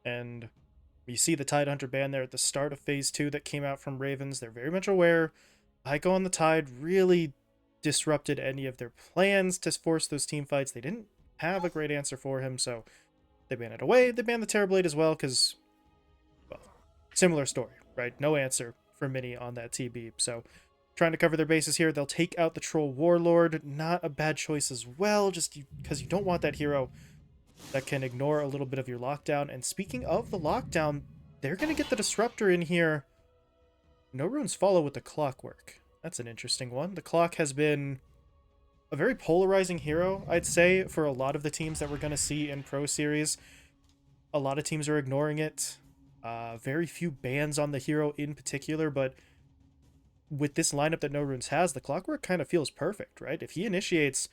And you see the Tidehunter ban there at the start of Phase 2 that came out from Ravens. They're very much aware. Heiko on the Tide really disrupted any of their plans to force those team fights. They didn't have a great answer for him, so they banned it away. They banned the Terrorblade as well, because, well, similar story, right? No answer for Mini on that TB. So, trying to cover their bases here. They'll take out the Troll Warlord. Not a bad choice as well, just because you don't want that hero that can ignore a little bit of your lockdown. And speaking of the lockdown, they're going to get the Disruptor in here. NoRunes follow with the Clockwork. That's an interesting one. The Clock has been a very polarizing hero, I'd say, for a lot of the teams that we're going to see in Pro Series. A lot of teams are ignoring it. Very few bans on the hero in particular, but with this lineup that NoRunes has, the Clockwork kind of feels perfect, right? If he initiates,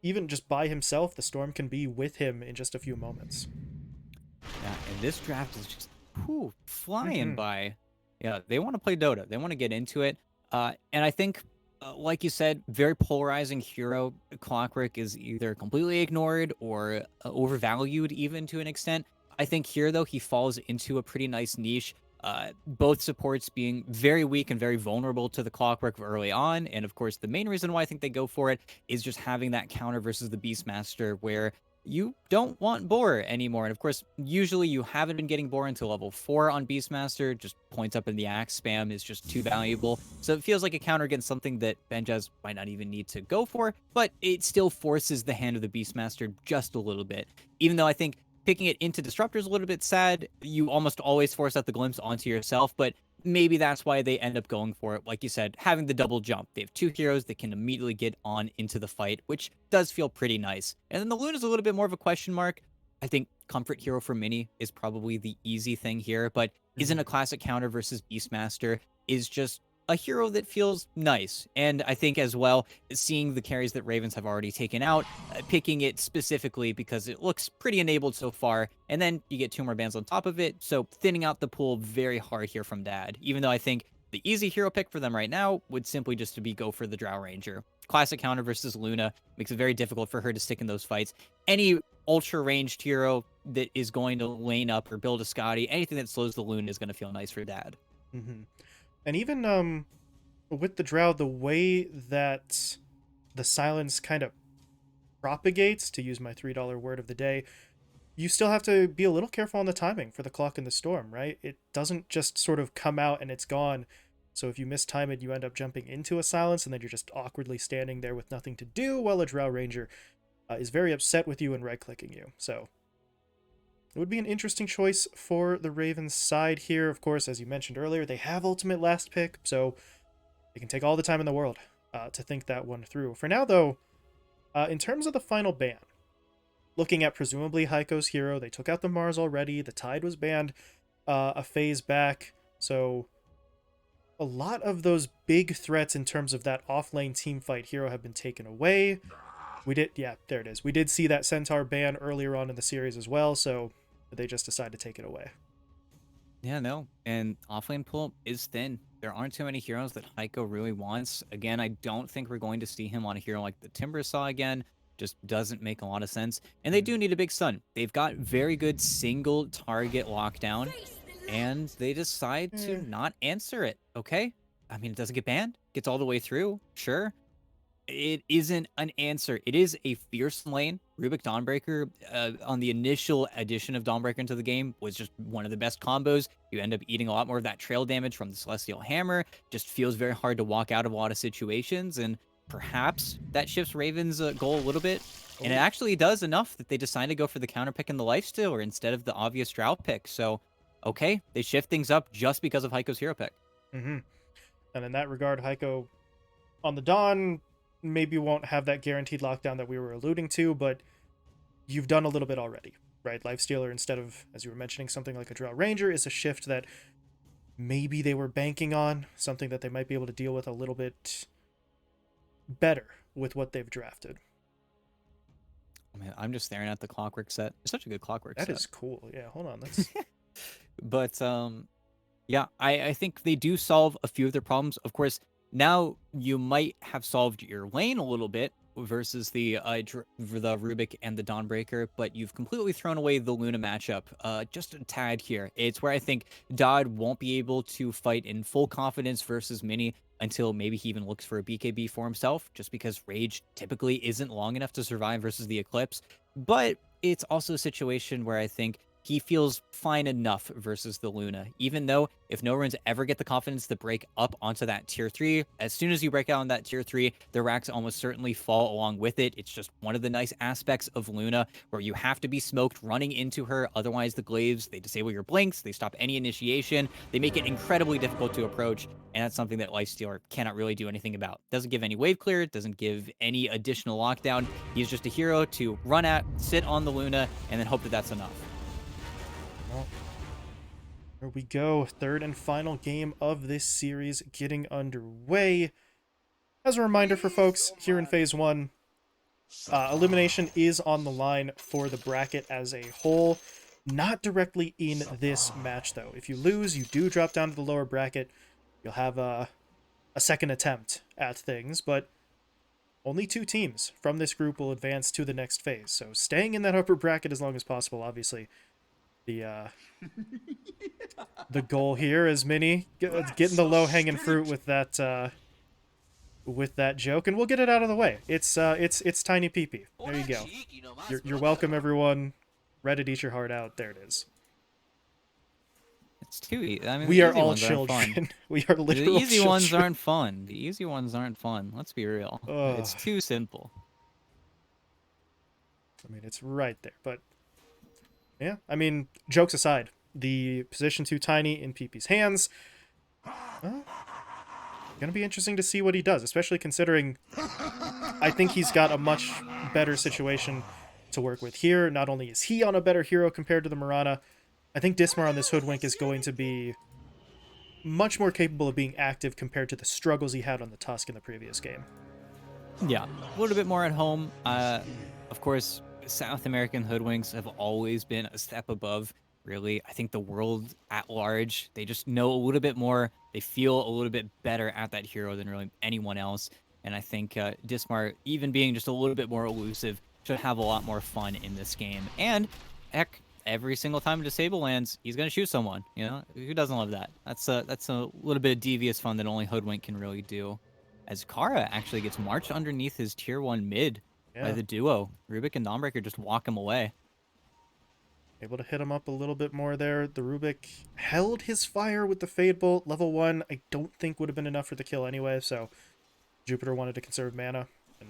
even just by himself, the Storm can be with him in just a few moments. Yeah, and this draft is just flying Mm-hmm. by. Yeah, they want to play Dota. They want to get into it. And I think, like you said, very polarizing hero. Clockwork is either completely ignored or overvalued, even to an extent. I think here, though, he falls into a pretty nice niche. Both supports being very weak and very vulnerable to the Clockwork early on. And of course, the main reason why I think they go for it is just having that counter versus the Beastmaster, where you don't want Boar anymore. And of course, usually you haven't been getting Boar until level 4 on Beastmaster. Just points up in the axe spam is just too valuable. So it feels like a counter against something that Benjaz might not even need to go for, but it still forces the hand of the Beastmaster just a little bit. Even though I think picking it into Disruptor is a little bit sad, you almost always force out the glimpse onto yourself, but maybe that's why they end up going for it. Like you said, having the double jump. They have two heroes that can immediately get on into the fight, which does feel pretty nice. And then the Loon is a little bit more of a question mark. I think Comfort Hero for Mini is probably the easy thing here, but isn't a Mm-hmm. classic counter versus Beastmaster is just a hero that feels nice. And I think as well, seeing the carries that Ravens have already taken out, picking it specifically because it looks pretty enabled so far, and then you get two more bans on top of it, so thinning out the pool very hard here from Dad, even though I think the easy hero pick for them right now would simply just to be go for the Drow Ranger. Classic counter versus Luna makes it very difficult for her to stick in those fights. Any ultra ranged hero that is going to lane up or build a Scotty, anything that slows the Luna is going to feel nice for Dad. Mm-hmm. And even with the Drow, the way that the silence kind of propagates, to use my $3 word of the day, you still have to be a little careful on the timing for the Clock in the Storm, right? It doesn't just sort of come out and it's gone. So if you mistime it, you end up jumping into a silence, and then you're just awkwardly standing there with nothing to do while a Drow Ranger is very upset with you and right-clicking you. So it would be an interesting choice for the Ravens side here. Of course, as you mentioned earlier, they have ultimate last pick, so they can take all the time in the world to think that one through. For now, though, in terms of the final ban, looking at presumably Heiko's hero, they took out the Mars already. The Tide was banned a phase back, so a lot of those big threats in terms of that off-lane team fight hero have been taken away. We did, yeah, there it is. We did see that Centaur ban earlier on in the series as well, so they just decided to take it away. Yeah, no. And offlane pool is thin. There aren't too many heroes that Heiko really wants. Again, I don't think we're going to see him on a hero like the Timber Saw again. Just doesn't make a lot of sense. And they Mm-hmm. do need a big stun. They've got very good single target lockdown, and they decide to Eh. not answer it. Okay? I mean, it doesn't get banned, gets all the way through. Sure, it isn't an answer. It is a fierce lane. Rubik Dawnbreaker on the initial addition of Dawnbreaker into the game was just one of the best combos. You end up eating a lot more of that trail damage from the Celestial Hammer. Just feels very hard to walk out of a lot of situations, and perhaps that shifts Raven's goal a little bit. And it Oh. actually does enough that they decide to go for the counter pick and the lifestealer instead of the obvious drought pick. So, okay, they shift things up just because of Heiko's hero pick. Mm-hmm. And in that regard, Heiko on the Dawn maybe won't have that guaranteed lockdown that we were alluding to, but you've done a little bit already, right? Lifestealer instead of, as you were mentioning, something like a Drow Ranger is a shift that maybe they were banking on, something that they might be able to deal with a little bit better with what they've drafted. Oh, man, I'm just staring at the Clockwork set. It's such a good Clockwork That set. is cool. Yeah, hold on. Let's. But yeah, I think they do solve a few of their problems. Of course, now you might have solved your lane a little bit, versus the Rubik and the Dawnbreaker, but you've completely thrown away the Luna matchup just a tad here. It's where I think Dodd won't be able to fight in full confidence versus Mini until maybe he even looks for a BKB for himself, just because Rage typically isn't long enough to survive versus the Eclipse. But it's also a situation where I think he feels fine enough versus the Luna, even though if NoRunes ever get the confidence to break up onto that tier 3, as soon as you break out on that tier 3, the racks almost certainly fall along with it. It's just one of the nice aspects of Luna, where you have to be smoked running into her, otherwise the glaives, they disable your blinks, they stop any initiation, they make it incredibly difficult to approach, and that's something that Lifestealer cannot really do anything about. Doesn't give any wave clear, doesn't give any additional lockdown. He's just a hero to run at, sit on the Luna, and then hope that that's enough. Well, here we go. Third and final game of this series getting underway. As a reminder for folks, here in Phase 1, elimination is on the line for the bracket as a whole. Not directly in this match, though. If you lose, you do drop down to the lower bracket. You'll have a second attempt at things, but only 2 teams from this group will advance to the next phase. So staying in that upper bracket as long as possible, obviously, the goal here is Mini getting the low-hanging fruit with that joke, and we'll get it out of the way. It's Tiny Peepee. There you go. You're welcome, everyone. Reddit, eat your heart out. There it is. It's too easy. I mean, We the are easy all ones aren't children. fun. We are The literal easy ones children. aren't fun. The easy ones aren't fun. Let's be real. Ugh. It's too simple. I mean, it's right there. But yeah, I mean, jokes aside, the position too tiny in Peepee's hands. Well, gonna be interesting to see what he does, especially considering I think he's got a much better situation to work with here. Not only is he on a better hero compared to the Mirana, I think Dismar on this Hoodwink is going to be much more capable of being active compared to the struggles he had on the Tusk in the previous game. Yeah, a little bit more at home. Of course, South American hoodwinks have always been a step above, really. I think the world at large, they just know a little bit more. They feel a little bit better at that hero than really anyone else. And I think Dismar, even being just a little bit more elusive, should have a lot more fun in this game. And heck, every single time a disable lands, he's gonna shoot someone. You know, who doesn't love that? That's a little bit of devious fun that only hoodwink can really do. As Kara actually gets marched underneath his tier 1 mid by Yeah, the duo. Rubik and Dawnbreaker just walk him away. able to hit him up a little bit more there. The Rubik held his fire with the Fade Bolt. Level 1, I don't think would have been enough for the kill anyway, so Jupiter wanted to conserve mana. And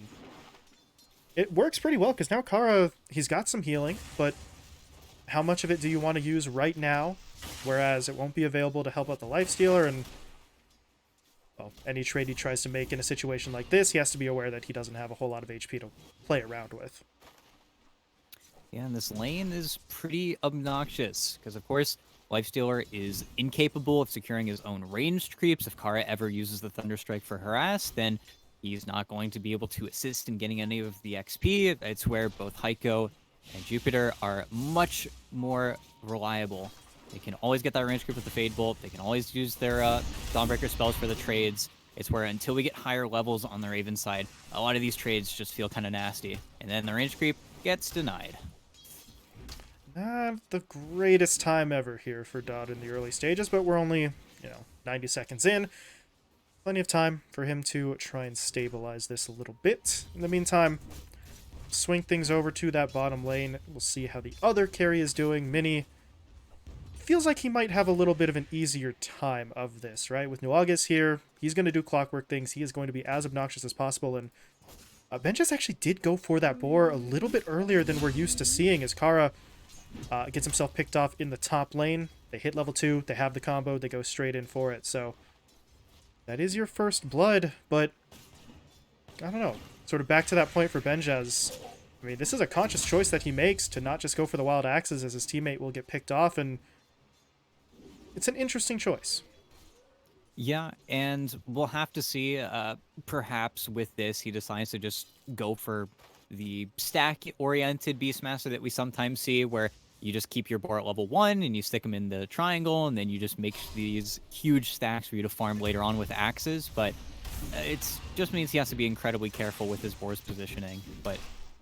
it works pretty well, because now Kara, he's got some healing, but how much of it do you want to use right now? Whereas it won't be available to help out the Lifestealer, and well, any trade he tries to make in a situation like this, he has to be aware that he doesn't have a whole lot of HP to play around with. Yeah, and this lane is pretty obnoxious, because of course, Lifestealer is incapable of securing his own ranged creeps. If Kara ever uses the Thunderstrike for harass, then he's not going to be able to assist in getting any of the XP. It's where both Heiko and Jupiter are much more reliable. They can always get that range creep with the Fade Bolt. They can always use their Dawnbreaker spells for the trades. It's where until we get higher levels on the Raven side, a lot of these trades just feel kind of nasty. And then the range creep gets denied. Not the greatest time ever here for Dodd in the early stages, but we're only, 90 seconds in. Plenty of time for him to try and stabilize this a little bit. In the meantime, swing things over to that bottom lane. We'll see how the other carry is doing. Mini feels like he might have a little bit of an easier time of this, right? With Nuagas here, he's going to do clockwork things. He is going to be as obnoxious as possible, and Benjas actually did go for that boar a little bit earlier than we're used to seeing, as Kara gets himself picked off in the top lane. They hit level 2, they have the combo, they go straight in for it, so that is your first blood, but I don't know. Sort of back to that point for Benjas. I mean, this is a conscious choice that he makes to not just go for the wild axes, as his teammate will get picked off, and it's an interesting choice. Yeah, and we'll have to see. Perhaps with this, he decides to just go for the stack-oriented Beastmaster that we sometimes see, where you just keep your boar at level 1 and you stick them in the triangle, and then you just make these huge stacks for you to farm later on with axes. But It just means he has to be incredibly careful with his board's positioning. But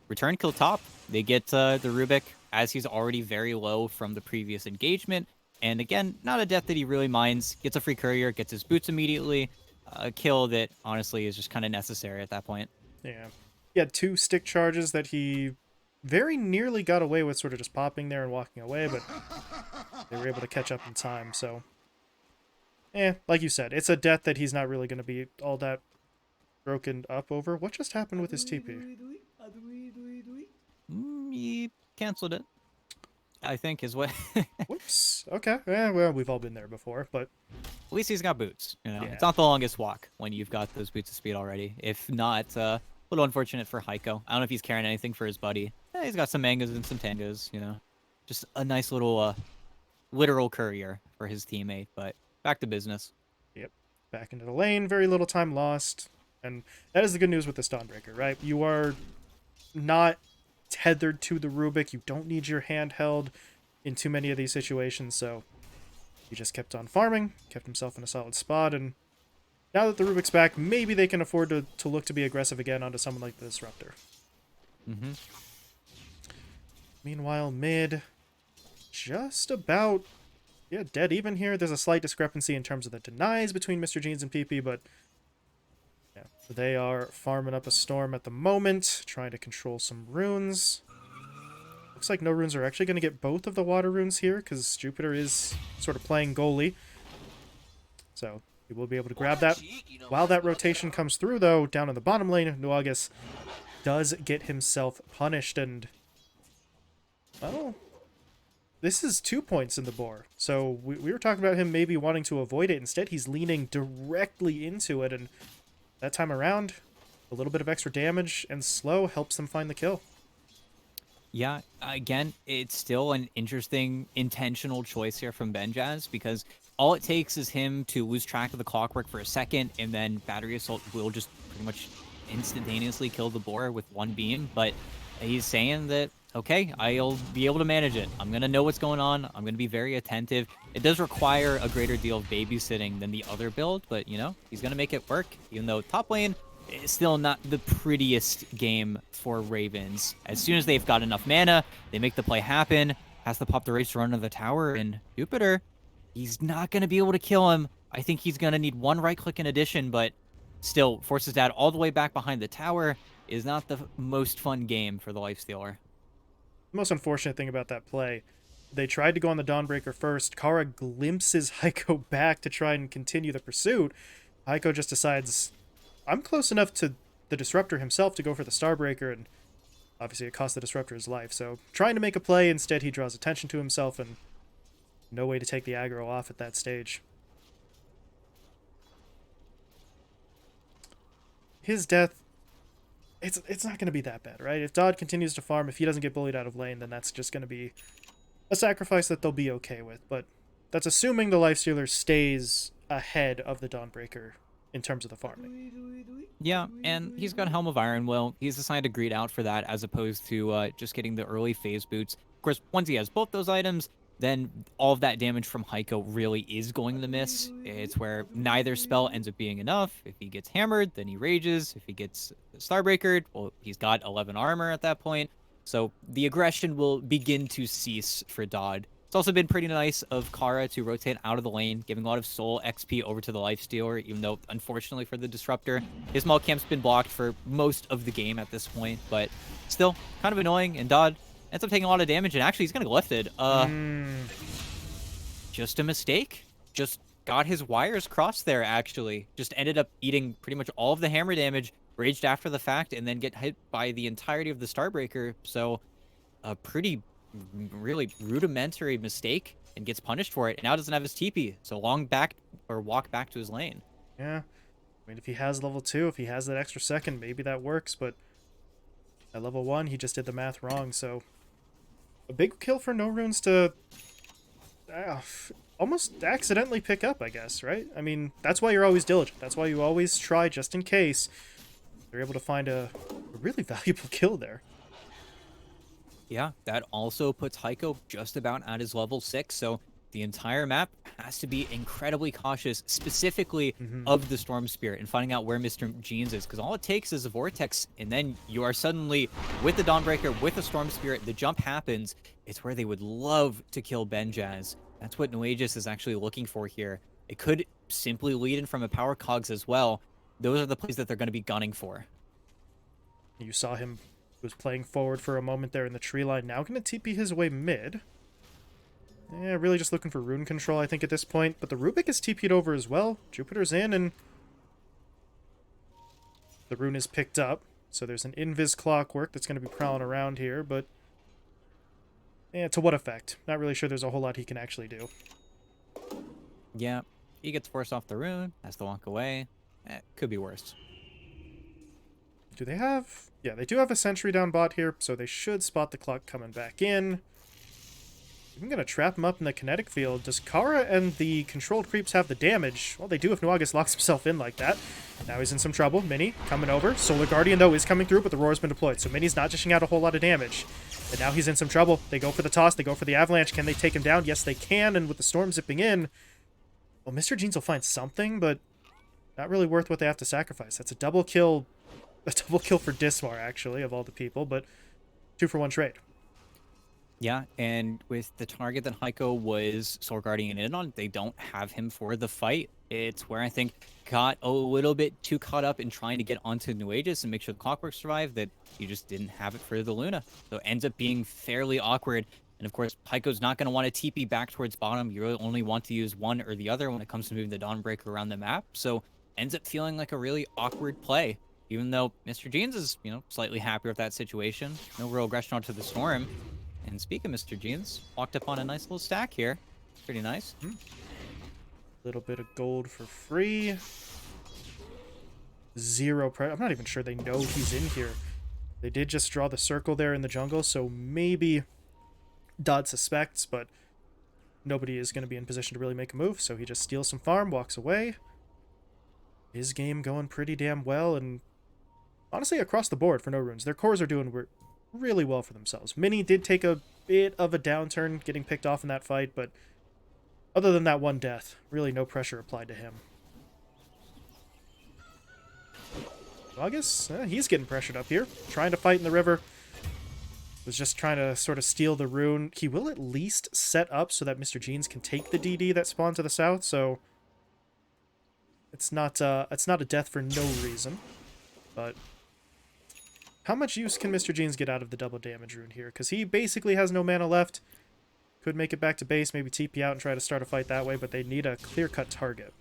return kill top, they get the Rubik as he's already very low from the previous engagement. And again, not a death that he really minds. Gets a free courier, gets his boots immediately. A kill that honestly is just kind of necessary at that point. Yeah. He had 2 stick charges that he very nearly got away with sort of just popping there and walking away, but they were able to catch up in time, so... like you said, it's a death that he's not really going to be all that broken up over. What just happened with his TP? He canceled it, I think, is what. Whoops. Okay. Well, we've all been there before, but... At least he's got boots. Yeah. It's not the longest walk when you've got those boots of speed already. If not, a little unfortunate for Heiko. I don't know if he's carrying anything for his buddy. He's got some mangas and some tangas, Just a nice little literal courier for his teammate, but back to business. Yep. Back into the lane, very little time lost. And that is the good news with this Dawnbreaker, right? You are not tethered to the Rubik. You don't need your hand held in too many of these situations, so he just kept on farming, kept himself in a solid spot, and now that the Rubik's back, maybe they can afford to look to be aggressive again onto someone like the Disruptor. Mm-hmm. Meanwhile, mid, just about, dead even here. There's a slight discrepancy in terms of the denies between Mr. Jeans and PP, but yeah, they are farming up a storm at the moment, trying to control some runes. Looks like NoRunes are actually going to get both of the water runes here, because Jupiter is sort of playing goalie. So he will be able to grab that. While that rotation comes through, though, down in the bottom lane, Nuagas does get himself punished, and... well, this is 2 points in the boar. So we were talking about him maybe wanting to avoid it. Instead, he's leaning directly into it, and that time around, a little bit of extra damage and slow helps them find the kill. Yeah, again, it's still an interesting intentional choice here from Benjaz, because all it takes is him to lose track of the clockwork for a second, and then Battery Assault will just pretty much instantaneously kill the boar with one beam. But he's saying that, okay, I'll be able to manage it. I'm going to know what's going on. I'm going to be very attentive. It does require a greater deal of babysitting than the other build, but, he's going to make it work, even though top lane is still not the prettiest game for Ravens. As soon as they've got enough mana, they make the play happen, has to pop the race to run to the tower, and Jupiter, he's not going to be able to kill him. I think he's going to need one right-click in addition, but still forces Dad all the way back behind the tower. Is not the most fun game for the Lifestealer. The most unfortunate thing about that play, they tried to go on the Dawnbreaker first. Kara glimpses Heiko back to try and continue the pursuit. Heiko just decides, I'm close enough to the Disruptor himself to go for the Starbreaker, and obviously it cost the Disruptor his life. So trying to make a play, instead he draws attention to himself, and no way to take the aggro off at that stage. His death, it's not going to be that bad, right? If Dodd continues to farm, if he doesn't get bullied out of lane, then that's just going to be a sacrifice that they'll be okay with. But that's assuming the Lifestealer stays ahead of the Dawnbreaker in terms of the farming. Yeah, and he's got Helm of Iron Will. He's assigned a greed out for that, as opposed to just getting the early phase boots. Of course, once he has both those items, then all of that damage from Heiko really is going to miss. It's where neither spell ends up being enough. If he gets hammered, then he rages. If he gets Starbreakered, well, he's got 11 armor at that point. So the aggression will begin to cease for Dodd. It's also been pretty nice of Kara to rotate out of the lane, giving a lot of soul XP over to the Lifestealer, even though, unfortunately for the Disruptor, his small camp's been blocked for most of the game at this point. But still, kind of annoying, and Dodd ends up taking a lot of damage, and actually he's going to get lifted. Just a mistake. Just got his wires crossed there, actually. Just ended up eating pretty much all of the hammer damage, raged after the fact, and then get hit by the entirety of the Starbreaker. So a pretty, really rudimentary mistake, and gets punished for it. And now doesn't have his TP, so long back, or walk back to his lane. Yeah. I mean, if he has level 2, if he has that extra second, maybe that works, but at level 1, he just did the math wrong, so a big kill for NoRunes to almost accidentally pick up, I guess, right? I mean, that's why you're always diligent. That's why you always try just in case. They're able to find a really valuable kill there. Yeah, that also puts Heiko just about at his level 6, so the entire map has to be incredibly cautious, specifically Hmm. of the Storm Spirit and finding out where Mr. Jeans is, because all it takes is a Vortex, and then you are suddenly with the Dawnbreaker, with the Storm Spirit, the jump happens. It's where they would love to kill Benjaz. That's what Noages is actually looking for here. It could simply lead in from a power cogs as well. Those are the plays that they're going to be gunning for. You saw him was playing forward for a moment there in the tree line. Now going to TP his way mid. Yeah, really just looking for rune control, I think, at this point. But the Rubik is TP'd over as well. Jupiter's in, and the rune is picked up. So there's an invis clockwork that's going to be prowling around here, but yeah, to what effect? Not really sure there's a whole lot he can actually do. Yeah, he gets forced off the rune, has to walk away. Could be worse. Do they have... Yeah, they do have a sentry down bot here, so they should spot the clock coming back in. I'm going to trap him up in the kinetic field. Does Kara and the controlled creeps have the damage? Well, they do if Nuagas locks himself in like that. Now he's in some trouble. Mini coming over. Solar Guardian, though, is coming through, but the Roar's been deployed, so Mini's not dishing out a whole lot of damage. And now he's in some trouble. They go for the toss. They go for the avalanche. Can they take him down? Yes, they can, and with the storm zipping in... Well, Mr. Jeans will find something, but not really worth what they have to sacrifice. That's a double kill... A double kill for Dismar, actually, of all the people, but 2-for-1 trade. Yeah, and with the target that Heiko was Soul Guardian in on, they don't have him for the fight. It's where I think got a little bit too caught up in trying to get onto New Aegis and make sure the Clockwork survived that you just didn't have it for the Luna. So it ends up being fairly awkward. And of course, Heiko's not going to want to TP back towards bottom. You really only want to use one or the other when it comes to moving the Dawnbreaker around the map. So ends up feeling like a really awkward play. Even though Mr. Jeans is, slightly happier with that situation. No real aggression onto the Storm. And speaking of Mr. Jeans, walked up on a nice little stack here. Pretty nice. Little bit of gold for free. Zero pressure. I'm not even sure they know he's in here. They did just draw the circle there in the jungle, so maybe Dodd suspects, but nobody is going to be in position to really make a move, so he just steals some farm, walks away. His game going pretty damn well, and honestly, across the board for NoRunes, their cores are doing really well for themselves. Mini did take a bit of a downturn getting picked off in that fight, but other than that one death, really no pressure applied to him. Well, I guess he's getting pressured up here, trying to fight in the river. Was just trying to sort of steal the rune. He will at least set up so that Mr. Jeans can take the DD that spawned to the south, so it's not a death for no reason. But how much use can Mr. Jeans get out of the double damage rune here? Because he basically has no mana left. Could make it back to base, maybe TP out and try to start a fight that way, but they need a clear-cut target.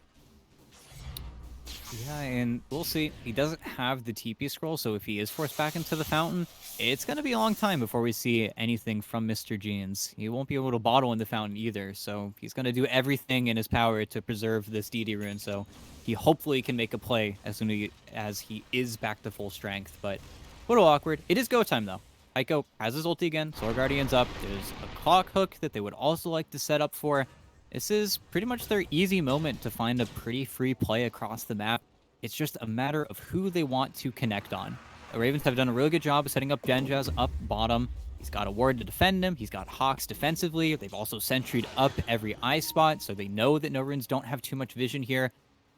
Yeah, and we'll see. He doesn't have the TP scroll, so if he is forced back into the fountain, it's going to be a long time before we see anything from Mr. Jeans. He won't be able to bottle in the fountain either, so he's going to do everything in his power to preserve this DD rune, so he hopefully can make a play as soon as he is back to full strength, but a little awkward. It is go time, though. Heiko has his ulti again, Solar Guardian's up, there's a clock hook that they would also like to set up for. This is pretty much their easy moment to find a pretty free play across the map. It's just a matter of who they want to connect on. The Ravens have done a really good job of setting up Benjaz up bottom. He's got a ward to defend him. He's got Hawks defensively. They've also sentryed up every eye spot, so they know that NoRunes don't have too much vision here.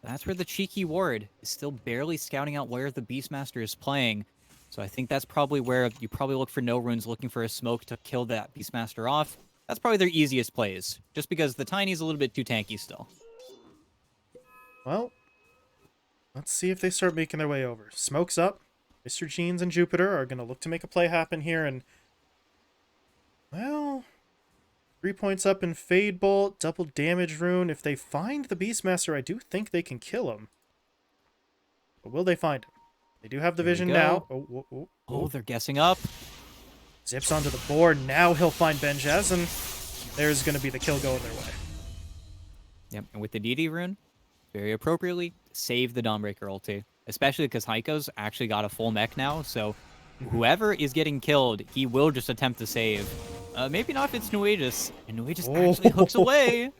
That's where the cheeky ward is still barely scouting out where the Beastmaster is playing. So I think that's probably where you probably look for NoRunes looking for a smoke to kill that Beastmaster off. That's probably their easiest plays, just because the Tiny's a little bit too tanky still. Well, let's see if they start making their way over. Smoke's up. Mr. Jeans and Jupiter are going to look to make a play happen here, and well, 3 points up in Fade Bolt, double damage rune. If they find the Beastmaster, I do think they can kill him. But will they find him? They do have the vision now. Oh, they're guessing up. Zips onto the board. Now he'll find Benjaz, and there's going to be the kill going their way. Yep, and with the DD rune, very appropriately, save the Dawnbreaker ulti. Especially because Heiko's actually got a full mech now, so whoever is getting killed, he will just attempt to save. Maybe not if it's New Aegis, and New Aegis actually hooks away.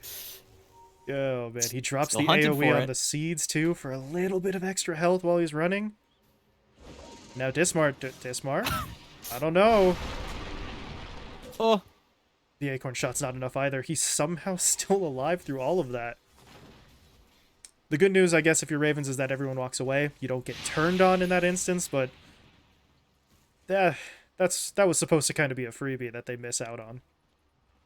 Oh, man, he drops Still the hunting AoE for on it. the seeds, too, for a little bit of extra health while he's running. Now Dismar, I don't know. Oh, The Acorn shot's not enough either. He's somehow still alive through all of that. The good news, I guess, if you're Ravens, is that everyone walks away. You don't get turned on in that instance, but that was supposed to kind of be a freebie that they miss out on.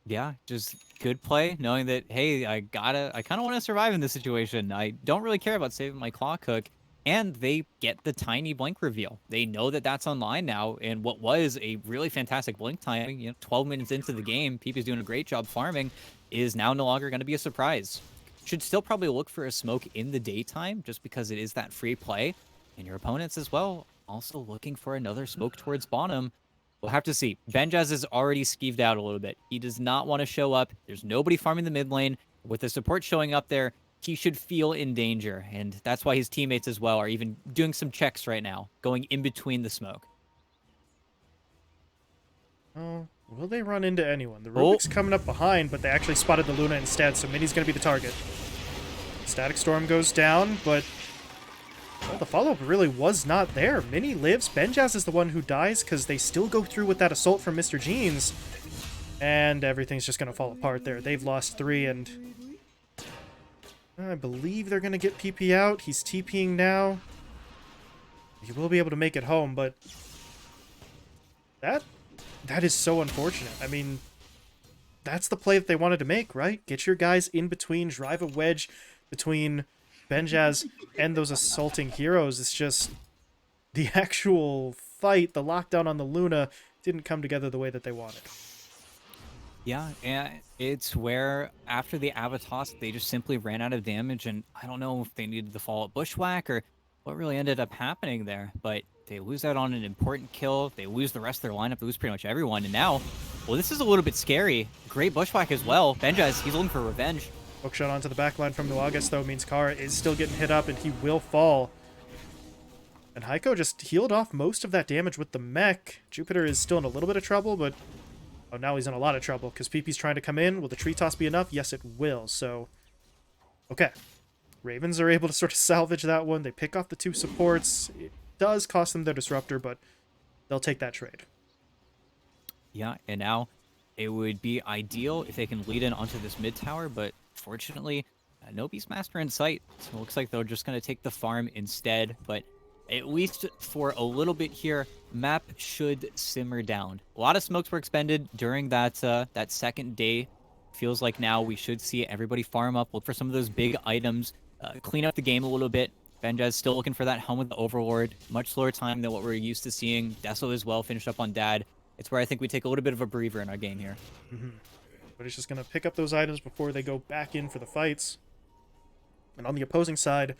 Yeah, just good play, knowing that, hey, I kind of want to survive in this situation. I don't really care about saving my claw cook. And they get the tiny blink reveal. They know that that's online now. And what was a really fantastic blink timing, 12 minutes into the game, PP's doing a great job farming, is now no longer going to be a surprise. Should still probably look for a smoke in the daytime just because it is that free play. And your opponents as well, also looking for another smoke towards bottom. We'll have to see. Benjaz is already skeeved out a little bit. He does not want to show up. There's nobody farming the mid lane. With the support showing up there, he should feel in danger. And that's why his teammates as well are even doing some checks right now, going in between the smoke. Oh, will they run into anyone? The Rubik's coming up behind, but they actually spotted the Luna instead, so Minnie's going to be the target. Static Storm goes down, but well, the follow-up really was not there. Minnie lives. Benjaz is the one who dies because they still go through with that assault from Mr. Jeans. And everything's just going to fall apart there. They've lost 3, and I believe they're going to get PP out. He's TPing now. He will be able to make it home, but that is so unfortunate. I mean, that's the play that they wanted to make, right? Get your guys in between, drive a wedge between Benjaz and those assaulting heroes. It's just the actual fight, the lockdown on the Luna, didn't come together the way that they wanted. Yeah, and it's where after the Avatos, they just simply ran out of damage, and I don't know if they needed to follow Bushwhack or what really ended up happening there, but they lose out on an important kill. They lose the rest of their lineup. They lose pretty much everyone, and now, well, this is a little bit scary. Great Bushwhack as well. Benjaz, he's looking for revenge. Hookshot onto the backline from NoRunes, though, means Kara is still getting hit up, and he will fall. And Heiko just healed off most of that damage with the mech. Jupiter is still in a little bit of trouble, but oh, now he's in a lot of trouble because PP's trying to come in. Will the tree toss be enough? Yes, it will. So, okay. Ravens are able to sort of salvage that one. They pick off the 2 supports. It does cost them their disruptor, but they'll take that trade. Yeah, and now it would be ideal if they can lead in onto this mid tower, but fortunately, no Beastmaster in sight. So it looks like they're just going to take the farm instead, but at least for a little bit here, map should simmer down. A lot of smokes were expended during that that second day. Feels like now we should see everybody farm up, look for some of those big items, clean up the game a little bit. Benjaz still looking for that helm with the Overlord. Much slower time than what we're used to seeing. Deso as well finished up on Dad. It's where I think we take a little bit of a breather in our game here. But it's just going to pick up those items before they go back in for the fights. And on the opposing side,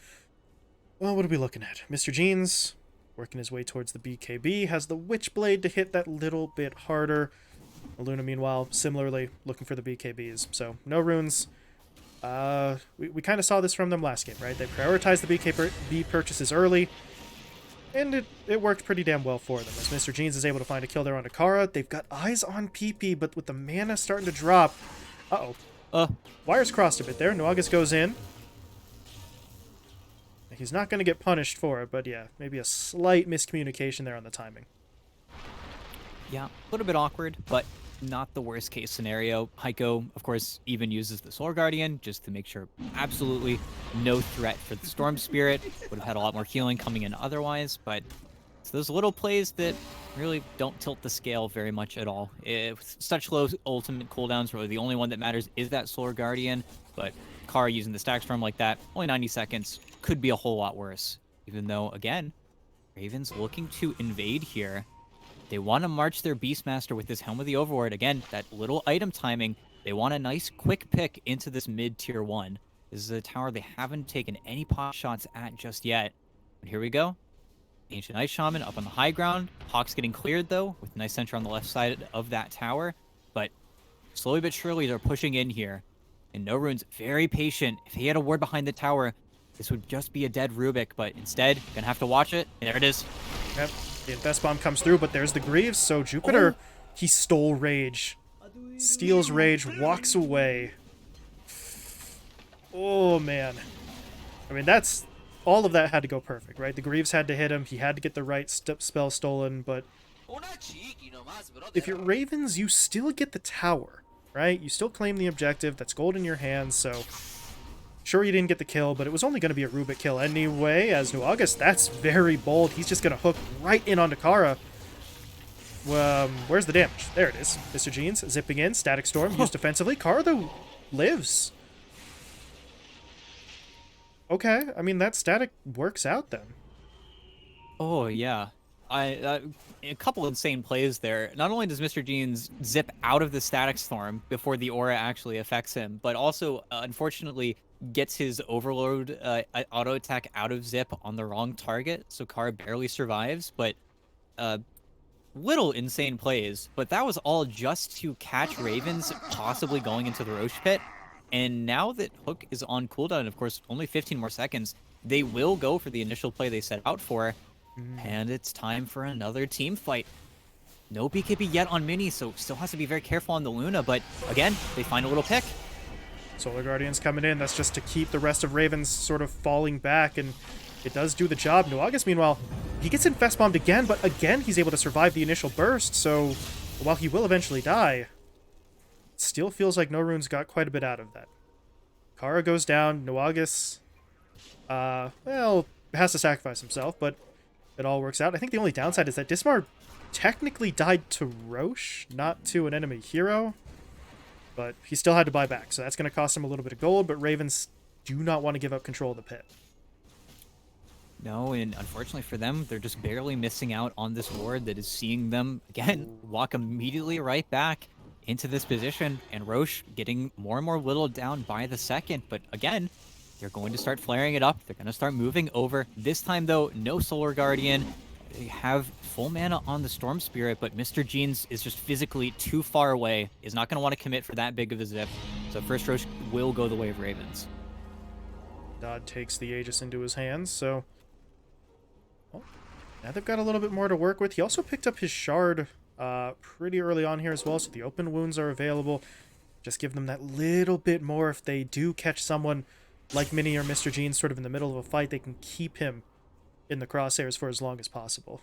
well, what are we looking at? Mr. Jeans, working his way towards the BKB, has the Witchblade to hit that little bit harder. Luna, meanwhile, similarly looking for the BKBs. So, NoRunes. We kind of saw this from them last game, right? They prioritized the BKB purchases early, and it worked pretty damn well for them. As Mr. Jeans is able to find a kill there on Akara, they've got eyes on PP, but with the mana starting to drop... Uh-oh. Wires crossed a bit there. Nuagas goes in. He's not going to get punished for it, but yeah, maybe a slight miscommunication there on the timing. Yeah, a little bit awkward, but not the worst case scenario. Heiko, of course, even uses the Soul Guardian just to make sure absolutely no threat for the Storm Spirit. Would have had a lot more healing coming in otherwise, but it's those little plays that really don't tilt the scale very much at all. If such low ultimate cooldowns, really the only one that matters is that Soul Guardian, but Kara using the Stack Storm like that, only 90 seconds, could be a whole lot worse. Even though, again, Ravens looking to invade here. They want to march their Beastmaster with this Helm of the Overlord. Again, that little item timing. They want a nice quick pick into this mid-tier 1. This is a tower they haven't taken any pot shots at just yet. But here we go. Ancient Ice Shaman up on the high ground. Hawk's getting cleared, though, with nice center on the left side of that tower. But slowly but surely, they're pushing in here. And NoRunes very patient. If he had a ward behind the tower, this would just be a dead Rubik. But instead, gonna have to watch it. And there it is. Yep. The Infest Bomb comes through, but there's the Greaves, so Jupiter, he stole Rage. Steals Rage, walks away. Oh, man. I mean, that's... all of that had to go perfect, right? The Greaves had to hit him, he had to get the right spell stolen, but... if you're Ravens, you still get the tower, right? You still claim the objective. That's gold in your hands, so sure you didn't get the kill, but it was only going to be a Rubik kill anyway, as NoRunes. That's very bold. He's just going to hook right in onto Kara. Where's the damage? There it is. Mr. Jeans zipping in. Static Storm used defensively. Kara, though, lives. Okay, I mean, that static works out then. Oh yeah, a couple insane plays there. Not only does Mr. Jeans zip out of the static storm before the aura actually affects him, but also unfortunately gets his overload auto attack out of zip on the wrong target, so Kara barely survives. But little insane plays, but that was all just to catch Ravens possibly going into the Roche pit. And now that Hook is on cooldown, of course, only 15 more seconds, they will go for the initial play they set out for. And it's time for another team fight. No BKB yet on Mini, so still has to be very careful on the Luna, but again, they find a little pick. Solar Guardians coming in. That's just to keep the rest of Ravens sort of falling back, and it does do the job. NoRunes, meanwhile, he gets infest bombed again, but again he's able to survive the initial burst, so while he will eventually die, it still feels like NoRunes got quite a bit out of that. Kara goes down. NoRunes, well, has to sacrifice himself, but it all works out. I think the only downside is that Dismar technically died to Roche, not to an enemy hero, but he still had to buy back, so that's going to cost him a little bit of gold, but Ravens do not want to give up control of the pit. No, and unfortunately for them, they're just barely missing out on this ward that is seeing them, again, walk immediately right back into this position, and Roche getting more and more whittled down by the second, but again, they're going to start flaring it up. They're going to start moving over. This time, though, no Solar Guardian. They have full mana on the Storm Spirit, but Mr. Jeans is just physically too far away. Is not going to want to commit for that big of a zip. So first Roche will go the way of Ravens. Dodd takes the Aegis into his hands, so well, now they've got a little bit more to work with. He also picked up his Shard pretty early on here as well, so the open wounds are available. Just give them that little bit more if they do catch someone like Mini or Mr. Jeans sort of in the middle of a fight. They can keep him in the crosshairs for as long as possible.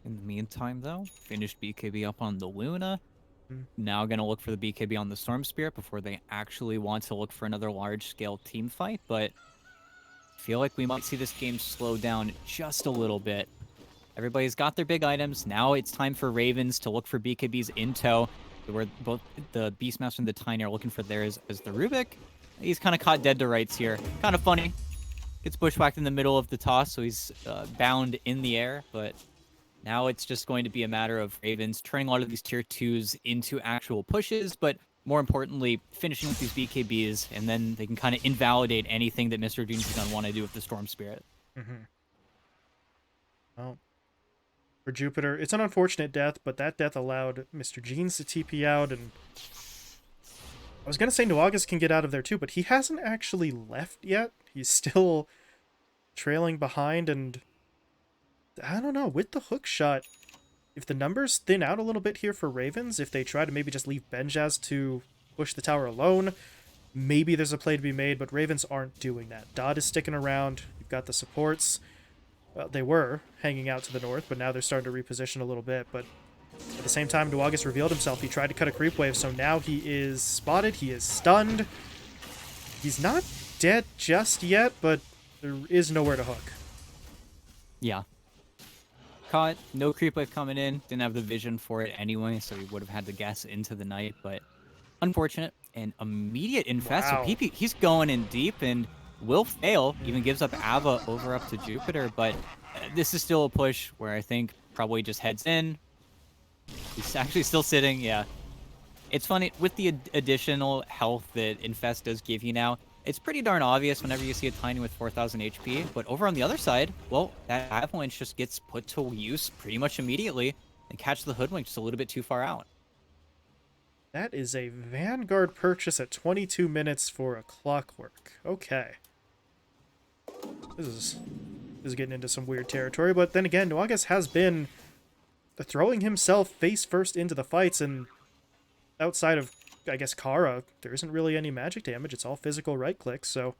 In the meantime, though, finished BKB up on the Luna. Now going to look for the BKB on the Storm Spirit before they actually want to look for another large-scale team fight, but I feel like we might see this game slow down just a little bit. Everybody's got their big items. Now it's time for Ravens to look for BKBs in tow. Where both the Beastmaster and the Tiny are looking for theirs as the Rubik. He's kind of caught dead to rights here. Kind of funny. Gets bushwhacked in the middle of the toss, so he's bound in the air. But now it's just going to be a matter of Ravens turning a lot of these tier 2s into actual pushes, but more importantly, finishing with these BKBs, and then they can kind of invalidate anything that Mr. Jeans is going to want to do with the Storm Spirit. Well, for Jupiter, it's an unfortunate death, but that death allowed Mr. Jeans to TP out, and I was going to say NoRunes can get out of there too, but he hasn't actually left yet. He's still trailing behind, and I don't know, with the hook shot, if the numbers thin out a little bit here for Ravens, if they try to maybe just leave Benjaz to push the tower alone, maybe there's a play to be made, but Ravens aren't doing that. Dodd is sticking around. You've got the supports. Well, they were hanging out to the north, but now they're starting to reposition a little bit. But at the same time, NoRunes revealed himself. He tried to cut a creep wave, so now he is spotted. He is stunned. He's not dead just yet, but there is nowhere to hook. Yeah. Caught. No creep wave coming in. Didn't have the vision for it anyway, so he would have had to guess into the night, but unfortunate. And immediate infest. Wow. So PP, he's going in deep and will fail. Even gives up Ava over up to Jupiter, but this is still a push where I think probably just heads in. He's actually still sitting, yeah. It's funny, with the additional health that Infest does give you now, it's pretty darn obvious whenever you see a Tiny with 4,000 HP, but over on the other side, well, that Avalanche just gets put to use pretty much immediately and catch the Hoodwink just a little bit too far out. That is a Vanguard purchase at 22 minutes for a Clockwork. Okay. This is getting into some weird territory, but then again, NoRunes has been throwing himself face first into the fights, and outside of, I guess, Kara, there isn't really any magic damage. It's all physical right-clicks, so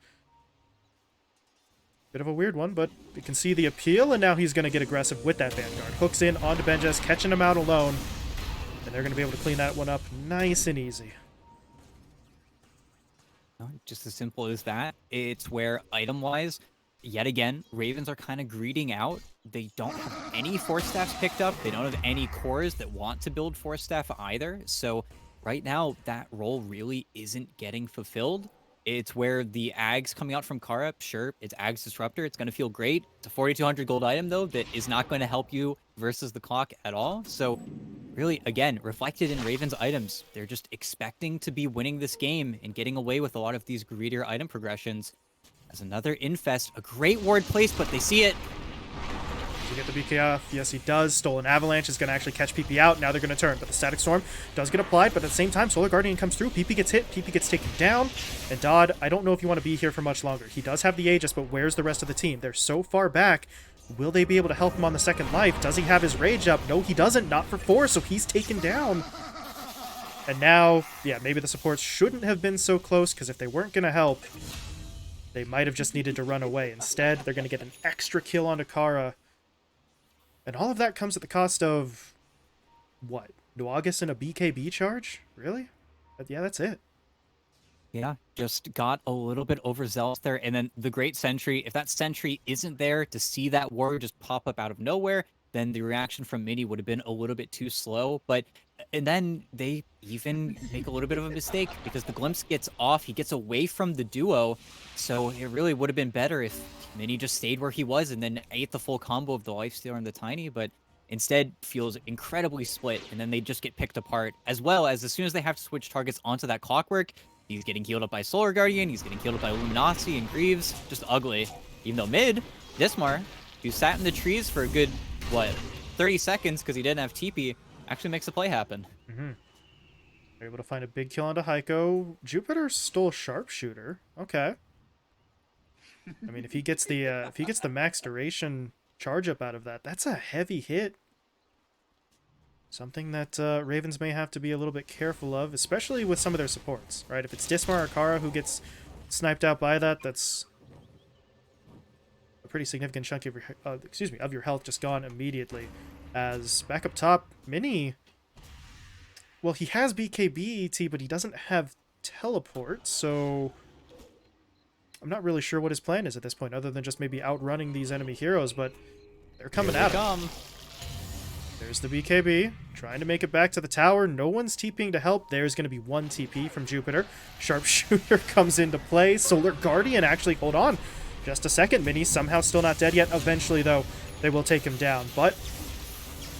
bit of a weird one, but you can see the appeal, and now he's going to get aggressive with that Vanguard. Hooks in onto Benjaz, catching him out alone. And they're going to be able to clean that one up nice and easy. Just as simple as that. It's where item-wise, yet again, Ravens are kind of greeding out. They don't have any Force Staffs picked up. They don't have any cores that want to build Force Staff either. So right now, that role really isn't getting fulfilled. It's where the Ags coming out from Kara, sure, it's Ags Disruptor. It's going to feel great. It's a 4,200 gold item, though, that is not going to help you versus the clock at all. So really, again, reflected in Raven's items. They're just expecting to be winning this game and getting away with a lot of these greedier item progressions. As another infest, a great ward place, but they see it. We get the BK off. Yes, he does. Stolen Avalanche is going to actually catch PP out. Now they're going to turn, but the Static Storm does get applied, but at the same time, Solar Guardian comes through. PP gets hit. PP gets taken down. And Dodd, I don't know if you want to be here for much longer. He does have the Aegis, but where's the rest of the team? They're so far back. Will they be able to help him on the second life? Does he have his rage up? No, he doesn't. Not for 4, so he's taken down. And now, yeah, maybe the supports shouldn't have been so close, because if they weren't going to help, they might have just needed to run away. Instead, they're going to get an extra kill onto Kara. And all of that comes at the cost of, what, Nuagas and a BKB charge? Really? Yeah, that's it. Yeah, just got a little bit overzealous there. And then the Great Sentry, if that Sentry isn't there to see that warrior just pop up out of nowhere, then the reaction from Mini would have been a little bit too slow. And then they even make a little bit of a mistake because the Glimpse gets off. He gets away from the duo. So it really would have been better if Mini just stayed where he was and then ate the full combo of the Lifestealer and the Tiny. But instead feels incredibly split. And then they just get picked apart, as well as soon as they have to switch targets onto that Clockwork, he's getting healed up by Solar Guardian. He's getting healed up by Luminosity and Greaves. Just ugly. Even though mid, Dismar, who sat in the trees for a good, 30 seconds because he didn't have TP, actually makes the play happen. They're able to find a big kill onto Heiko. Jupiter stole Sharpshooter. Okay. I mean, if he gets the max duration charge up out of that, that's a heavy hit. Something that Ravens may have to be a little bit careful of, especially with some of their supports, right? If it's Dismar or Kara who gets sniped out by that, that's a pretty significant chunk of your, of your health just gone immediately. As back up top, Mini, well, he has BKB ET, but he doesn't have teleport, so I'm not really sure what his plan is at this point, other than just maybe outrunning these enemy heroes, but they're coming at him. There's the BKB, trying to make it back to the tower. No one's TPing to help. There's going to be one TP from Jupiter. Sharpshooter comes into play. Solar Guardian, actually, hold on just a second. Mini's somehow still not dead yet. Eventually, though, they will take him down. But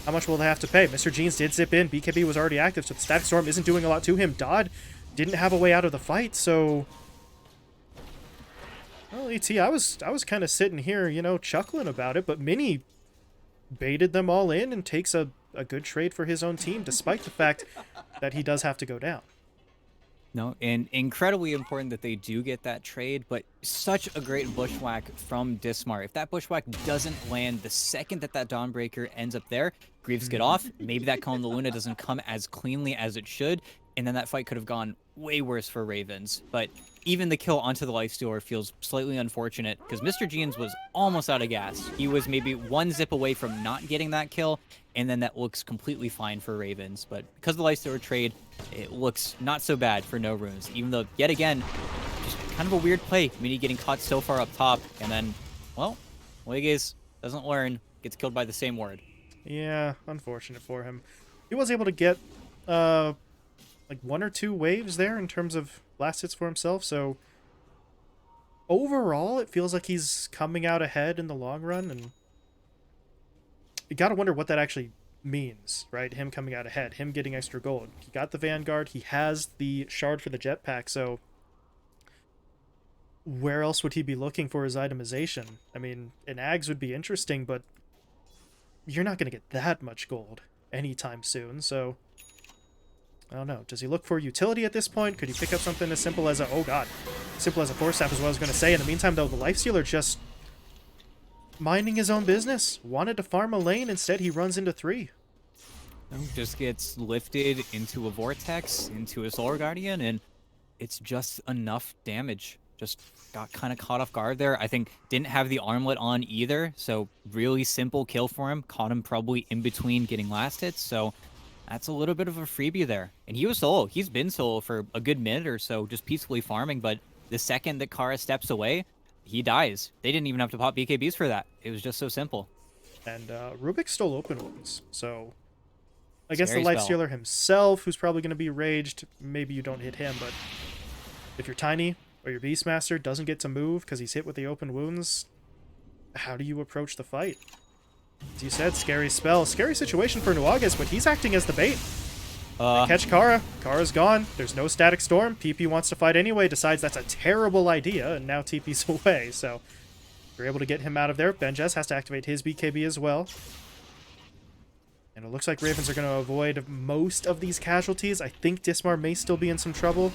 how much will they have to pay? Mr. Jeans did zip in. BKB was already active, so the Static Storm isn't doing a lot to him. Dodd didn't have a way out of the fight, so... Well, ET, I was kind of sitting here, you know, chuckling about it, but Mini baited them all in and takes a good trade for his own team, despite the fact that he does have to go down. No, and incredibly important that they do get that trade, but such a great bushwhack from Dismar. If that bushwhack doesn't land the second that Dawnbreaker ends up there, Greaves get off. Maybe that Cone of the Luna doesn't come as cleanly as it should, and then that fight could have gone way worse for Ravens. But even the kill onto the Lifestealer feels slightly unfortunate because Mr. Jeans was almost out of gas. He was maybe one zip away from not getting that kill, and then that looks completely fine for Ravens. But because of the Lifestealer trade, it looks not so bad for NoRunes, even though, yet again, just kind of a weird play. Mini getting caught so far up top, and then, well, Wiggis doesn't learn, gets killed by the same ward. Yeah, unfortunate for him. He was able to get like 1 or 2 waves there in terms of last hits for himself, so overall it feels like he's coming out ahead in the long run, and you gotta wonder what that actually means, right? Him coming out ahead, him getting extra gold. He got the Vanguard, he has the shard for the jetpack, so where else would he be looking for his itemization? I mean, an Ags would be interesting, but you're not going to get that much gold anytime soon, so I don't know. Does he look for utility at this point? Could he pick up something as simple as a, oh god, simple as a Force Staff is what I was going to say. In the meantime, though, the Lifestealer just minding his own business. Wanted to farm a lane, instead he runs into 3. Just gets lifted into a Vortex, into a Solar Guardian, and it's just enough damage. Just got kind of caught off guard there. I think didn't have the armlet on either, so really simple kill for him. Caught him probably in between getting last hits, so That's a little bit of a freebie there. And he was solo. He's been solo for a good minute or so, just peacefully farming. But the second that Kara steps away, he dies. They didn't even have to pop BKBs for that. It was just so simple. And Rubik stole open wounds, so against the Scary spell. lifestealer himself, who's probably going to be raged, maybe you don't hit him, but if you're tiny or your Beastmaster doesn't get to move because he's hit with the open wounds, how do you approach the fight? As you said, scary spell. Scary situation for Nuagas, but he's acting as the bait. They catch Kara. Kara's gone. There's no static storm. PP wants to fight anyway, decides that's a terrible idea, and now TP's away, so you're able to get him out of there. Benjes has to activate his BKB as well. And it looks like Ravens are going to avoid most of these casualties. I think Dismar may still be in some trouble.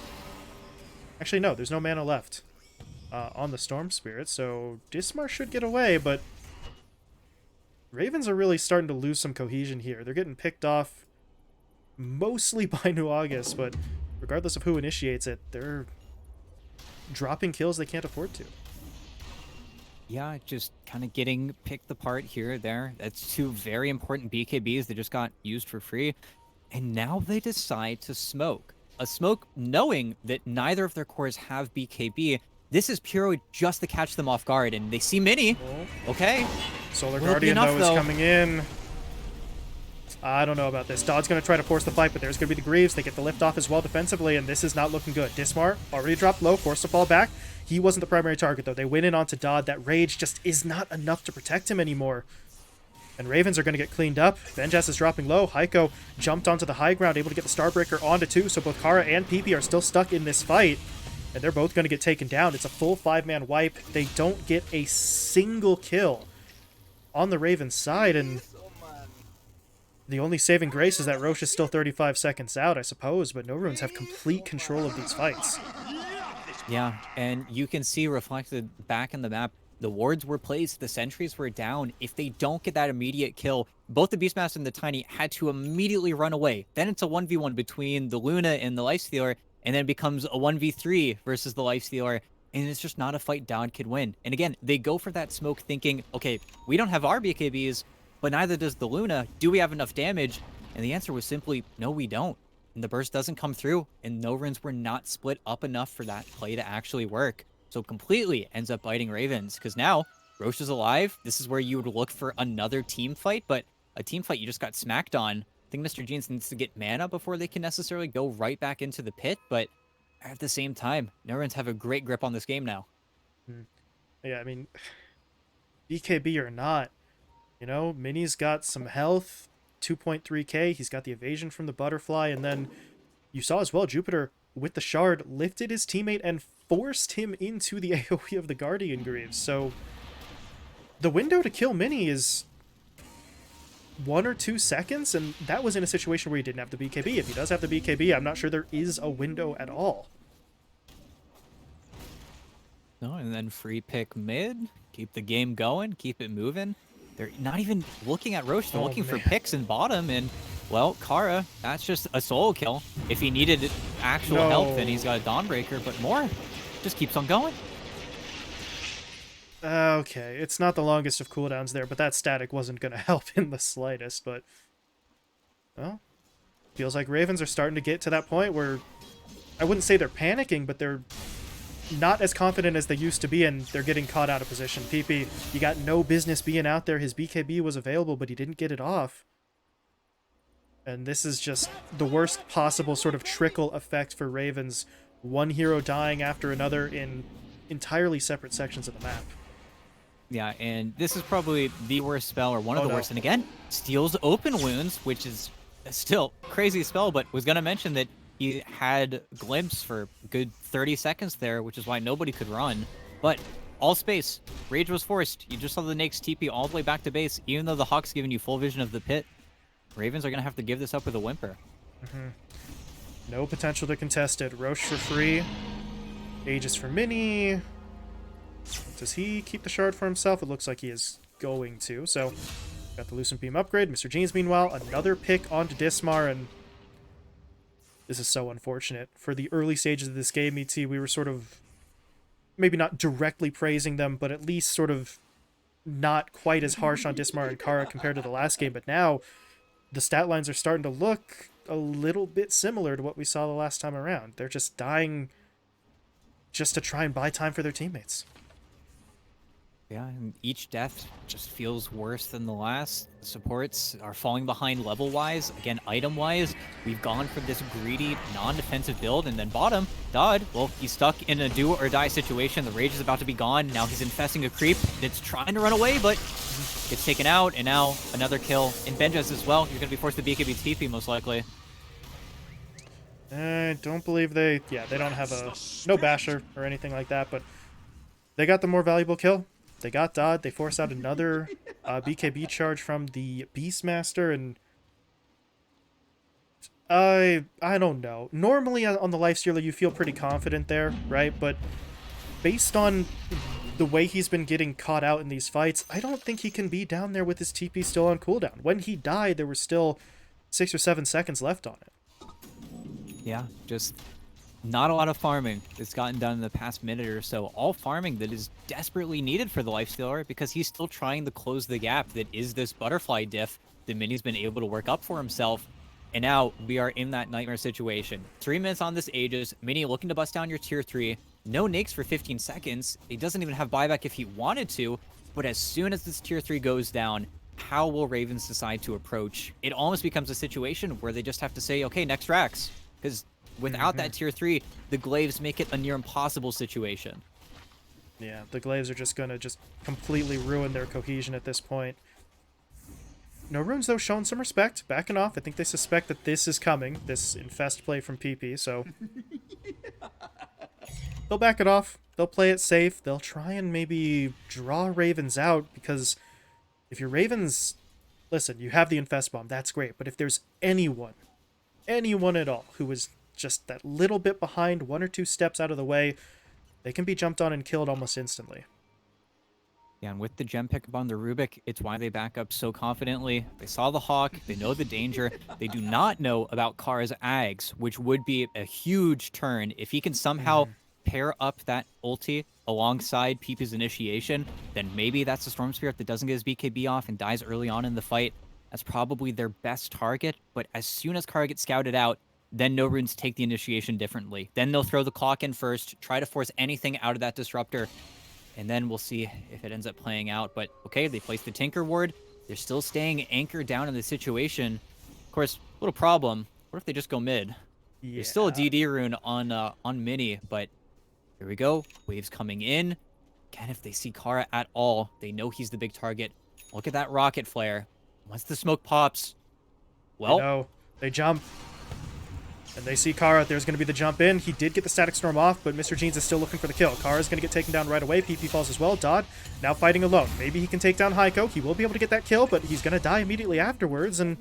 Actually, no, there's no mana left on the Storm Spirit, so Dismar should get away, but Ravens are really starting to lose some cohesion here. They're getting picked off mostly by Nuagas, but regardless of who initiates it, they're dropping kills they can't afford to. Yeah, just kind of getting picked apart here or there. That's two very important BKBs that just got used for free. And now they decide to smoke. A smoke knowing that neither of their cores have BKB. This is purely just to catch them off guard. And they see Mini. Oh. Okay. Solar Will it be Guardian, enough, though, is though? coming in. I don't know about this. Dodd's going to try to force the fight, but there's going to be the Greaves. They get the lift off as well defensively, and this is not looking good. Dismar already dropped low, forced to fall back. He wasn't the primary target, though. They went in onto Dodd. That rage just is not enough to protect him anymore. And Ravens are going to get cleaned up. Benjas is dropping low. Heiko jumped onto the high ground, able to get the Starbreaker onto two, so both Kara and PP are still stuck in this fight. And they're both going to get taken down. It's a full 5-man wipe. They don't get a single kill on the Ravens side, and the only saving grace is that Roche is still 35 seconds out, I suppose, but NoRunes have complete control of these fights. Yeah, and you can see reflected back in the map, the wards were placed, the sentries were down. If they don't get that immediate kill, both the Beastmaster and the Tiny had to immediately run away. Then it's a 1v1 between the Luna and the Lifestealer, and then it becomes a 1v3 versus the Lifestealer, and it's just not a fight Dodd could win. And again, they go for that smoke thinking, okay, we don't have our BKBs, but neither does the Luna. Do we have enough damage? And the answer was simply, no, we don't. And the burst doesn't come through, and NoRunes were not split up enough for that play to actually work. So completely ends up biting Ravens, because now Roche is alive. This is where you would look for another team fight, but a team fight you just got smacked on. I think Mr. Jeans needs to get mana before they can necessarily go right back into the pit, but at the same time, NoRunes have a great grip on this game now. Yeah, I mean, BKB or not, you know, Mini's got some health, 2.3k, he's got the evasion from the butterfly, and then you saw as well, Jupiter, with the shard, lifted his teammate and forced him into the AoE of the Guardian Greaves. So the window to kill Mini is 1 or 2 seconds, and that was in a situation where he didn't have the BKB. If he does have the BKB, I'm not sure there is a window at all. No, and then free pick mid, keep the game going, keep it moving. They're not even looking at Roche, they're looking for picks in bottom, and well, Kara, that's just a solo kill. If he needed actual help, then he's got a Dawnbreaker, but more just keeps on going. Okay, it's not the longest of cooldowns there, but that static wasn't going to help in the slightest, but well, feels like Ravens are starting to get to that point where I wouldn't say they're panicking, but they're not as confident as they used to be, and they're getting caught out of position. PP, you got no business being out there. His BKB was available, but he didn't get it off. And this is just the worst possible sort of trickle effect for Ravens. One hero dying after another in entirely separate sections of the map. Yeah, and this is probably the worst spell, or one of the worst. And again, steals open wounds, which is still crazy spell, but was going to mention that he had glimpse for a good 30 seconds there, which is why nobody could run. But all space, rage was forced. You just saw the Nake's TP all the way back to base, even though the Hawk's giving you full vision of the pit. Ravens are going to have to give this up with a whimper. No potential to contest it. Roche for free. Aegis for Mini. Does he keep the shard for himself? It looks like he is going to. So, got the Lucent Beam upgrade. Mr. Jeans, meanwhile, another pick onto Dismar, and this is so unfortunate. For the early stages of this game, ET, we were sort of maybe not directly praising them, but at least sort of not quite as harsh on Dismar and Kara compared to the last game. But now, the stat lines are starting to look a little bit similar to what we saw the last time around. They're just dying just to try and buy time for their teammates. Yeah, and each death just feels worse than the last. The supports are falling behind level-wise. Again, item-wise, we've gone for this greedy, non-defensive build, and then bottom, Dodd, well, he's stuck in a do-or-die situation. The rage is about to be gone. Now he's infesting a creep that's trying to run away, but gets taken out, and now another kill. And Benjas as well. You're going to be forced to BKB TP, most likely. I don't believe they... Yeah, they don't have a... No basher or anything like that, but they got the more valuable kill. They got Dodd. They forced out another BKB charge from the Beastmaster, and I don't know. Normally on the Lifestealer, you feel pretty confident there, right? But based on the way he's been getting caught out in these fights, I don't think he can be down there with his TP still on cooldown. When he died, there were still 6 or 7 seconds left on it. Yeah, just not a lot of farming that's gotten done in the past minute or so. All farming that is desperately needed for the Lifestealer because he's still trying to close the gap that is this butterfly diff that Mini's been able to work up for himself. And now we are in that nightmare situation. 3 minutes on this Aegis. Mini looking to bust down your tier 3. No nakes for 15 seconds. He doesn't even have buyback if he wanted to. But as soon as this tier 3 goes down, how will Ravens decide to approach? It almost becomes a situation where they just have to say, okay, next Rax. Because without that tier 3, the Glaives make it a near impossible situation. Yeah, the Glaives are just going to just completely ruin their cohesion at this point. NoRunes, though, showing some respect, backing off. I think they suspect that this is coming, this infest play from PP, so they'll back it off. They'll play it safe. They'll try and maybe draw Ravens out, because if you're Ravens, listen, you have the infest bomb, that's great, but if there's anyone at all who is just that little bit behind, 1 or 2 steps out of the way, they can be jumped on and killed almost instantly. Yeah, and with the gem pickup on the Rubik, it's why they back up so confidently. They saw the Hawk, they know the danger. They do not know about Kara's Ags, which would be a huge turn. If he can somehow pair up that ulti alongside Peep's initiation, then maybe that's the Storm Spirit that doesn't get his BKB off and dies early on in the fight. That's probably their best target, but as soon as Kara gets scouted out, then NoRunes take the initiation differently. Then they'll throw the clock in first, try to force anything out of that disruptor, and then we'll see if it ends up playing out. But okay, they place the Tinker Ward. They're still staying anchored down in the situation. Of course, little problem. What if they just go mid? Yeah. There's still a DD rune on Mini, but here we go. Waves coming in. Again, if they see Kara at all, they know he's the big target. Look at that rocket flare. Once the smoke pops, well, no, they jump. And they see Kara. There's going to be the jump in. He did get the Static Storm off, but Mr. Jeans is still looking for the kill. Kara's going to get taken down right away. PP falls as well. Dodd now fighting alone. Maybe he can take down Heiko. He will be able to get that kill, but he's going to die immediately afterwards. And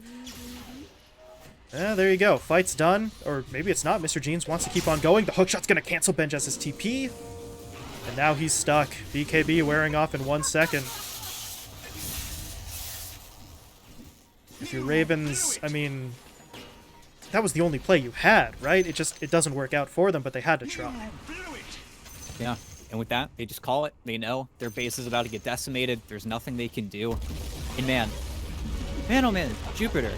there you go. Fight's done. Or maybe it's not. Mr. Jeans wants to keep on going. The hookshot's going to cancel Benjaz's TP. And now he's stuck. BKB wearing off in 1 second. If you're Ravens, I mean, that was the only play you had, right? It doesn't work out for them, but they had to try. Yeah, and with that, they just call it. They know their base is about to get decimated. There's nothing they can do. And man, oh man, Jupiter,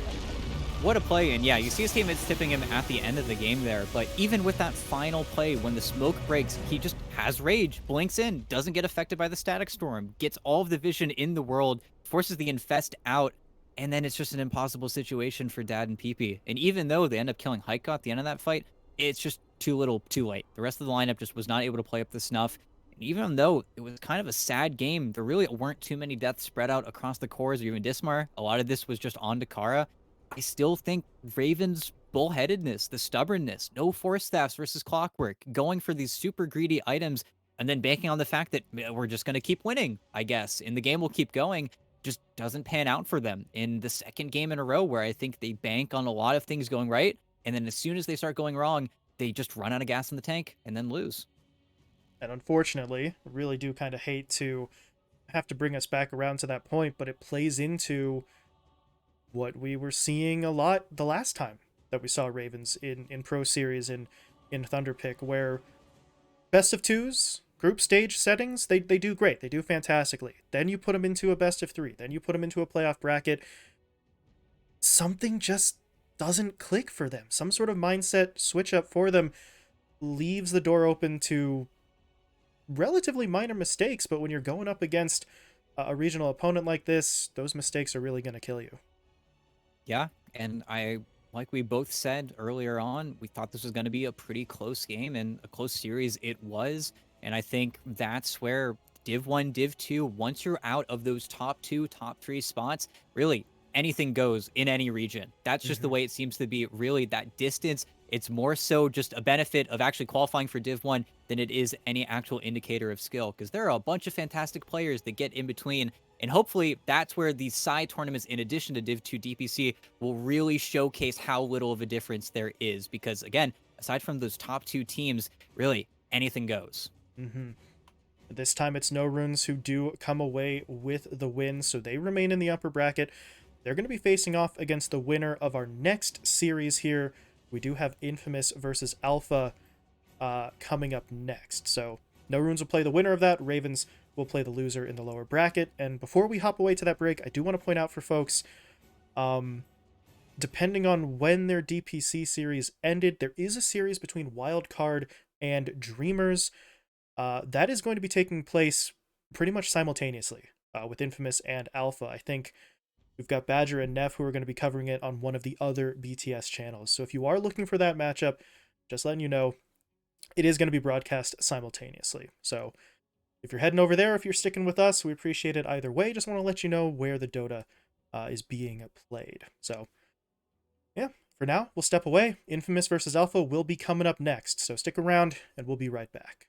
what a play. And yeah, you see his teammates tipping him at the end of the game there, but even with that final play, when the smoke breaks, he just has rage, blinks in, doesn't get affected by the Static Storm, gets all of the vision in the world, forces the infest out, and then it's just an impossible situation for Dad and PP. And even though they end up killing Heiko at the end of that fight, it's just too little, too late. The rest of the lineup just was not able to play up the snuff. And even though it was kind of a sad game, there really weren't too many deaths spread out across the cores or even Dismar. A lot of this was just on to Kara. I still think Raven's bullheadedness, the stubbornness, no Force Staffs versus Clockwork, going for these super greedy items, and then banking on the fact that we're just going to keep winning, I guess, and the game will keep going, just doesn't pan out for them in the second game in a row, where I think they bank on a lot of things going right, and then as soon as they start going wrong, they just run out of gas in the tank and then lose. And unfortunately, I really do kind of hate to have to bring us back around to that point, but it plays into what we were seeing a lot the last time that we saw Ravens in Pro Series in Thunderpick, where best of twos, group stage settings, they do great. They do fantastically. Then you put them into a best of 3. Then you put them into a playoff bracket. something just doesn't click for them. Some sort of mindset switch up for them leaves the door open to relatively minor mistakes, but when you're going up against a regional opponent like this, those mistakes are really going to kill you. Yeah, and like we both said earlier on, we thought this was going to be a pretty close game and a close series. It was, and I think that's where Div 1, Div 2, once you're out of those top 2, top 3 spots, really anything goes in any region. That's just the Mm-hmm. way it seems to be. Really that distance, it's more so just a benefit of actually qualifying for Div 1 than it is any actual indicator of skill, because there are a bunch of fantastic players that get in between, and hopefully that's where these side tournaments, in addition to Div 2 DPC, will really showcase how little of a difference there is. Because again, aside from those top 2 teams, really anything goes. Mm-hmm. This time it's NoRunes who do come away with the win, so they remain in the upper bracket. They're going to be facing off against the winner of our next series here. We do have Infamous versus Alpha coming up next. So NoRunes will play the winner of that. Ravens will play the loser in the lower bracket. And before we hop away to that break, I do want to point out for folks, um, depending on when their DPC series ended, there is a series between Wildcard and Dreamers that is going to be taking place pretty much simultaneously with Infamous and Alpha. I think we've got Badger and Neff who are going to be covering it on one of the other BTS channels. So if you are looking for that matchup, just letting you know, it is going to be broadcast simultaneously. So if you're heading over there, if you're sticking with us, we appreciate it either way. Just want to let you know where the Dota is being played. So yeah, for now, we'll step away. Infamous versus Alpha will be coming up next. So stick around and we'll be right back.